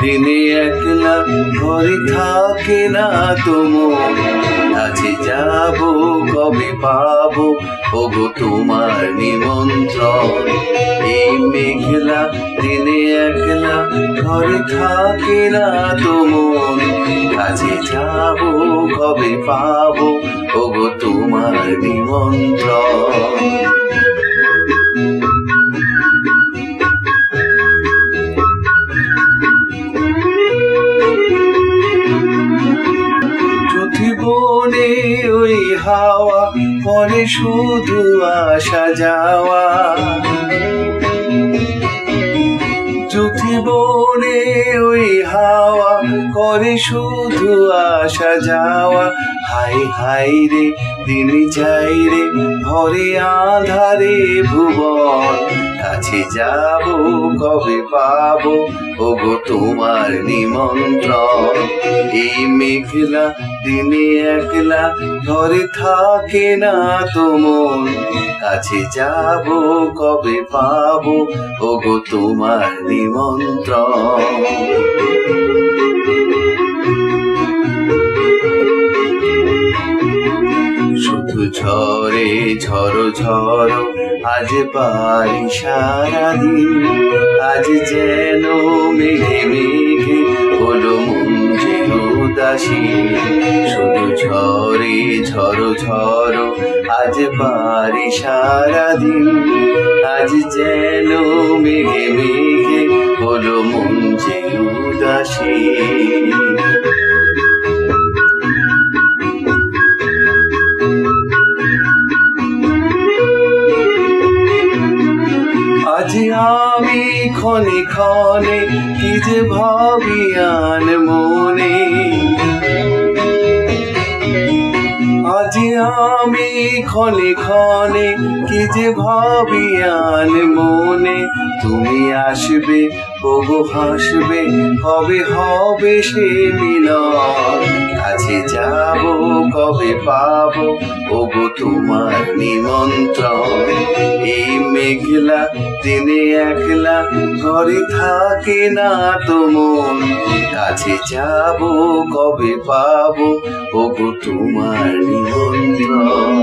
দিনে একলা ঘরে থাকে না তোমার, কাছে যাব কবে পাবো ওগো তোমার নিমন্ত্রণ। এই মেঘলা দিনে একলা ঘরে থাকে না তোমার, কাছে যাব কবে পাবো ওগো তোমার নিমন্ত্রণ। বনে ওই হাওয়া পরে শুধু আসা যাওয়া, চুথি বনে ওই হাওয়া করে শুধু আসা যাওয়া। হাই হাই রে দিন যাই রে ভরে আধারে ভুবন, কাছে যাব কবে পাবো ওগো তোমার নিমন্ত্রণ। এই মেঘলা দিনে একলা ঘরে থাকে না তোমার, কাছে যাব কবে পাবো ওগো তোমার নিমন্ত্রণ। শুধু ঝরে ঝড়ো ঝড়ো আজ পারি সারাদিন, আজ যেন মেঘে মেঘে হলো মন যে উদাসী। শুধু ঝরে ঝড়ো ঝড়ো আজ পারি সারাদিন, আজ যেন মেঘে মেঘে হলো মন যে উদাসী। আজ আমি ক্ষণে ক্ষণে কি যে ভাবি আন মনে, আজ আমি ক্ষণে ক্ষণে কি যে ভাবি আন মনে। তুমি আসবে ওগো হাসবে কবে হবে সে মিলন, কাছে যাব কবে পাবো ওগো তোমার নিমন্ত্রণ। এই মেঘলা দিনে একলা ঘরে থাকে না তোমার, কাছে যাব কবে পাবো ওগো তোমার নিমন্ত্রণ।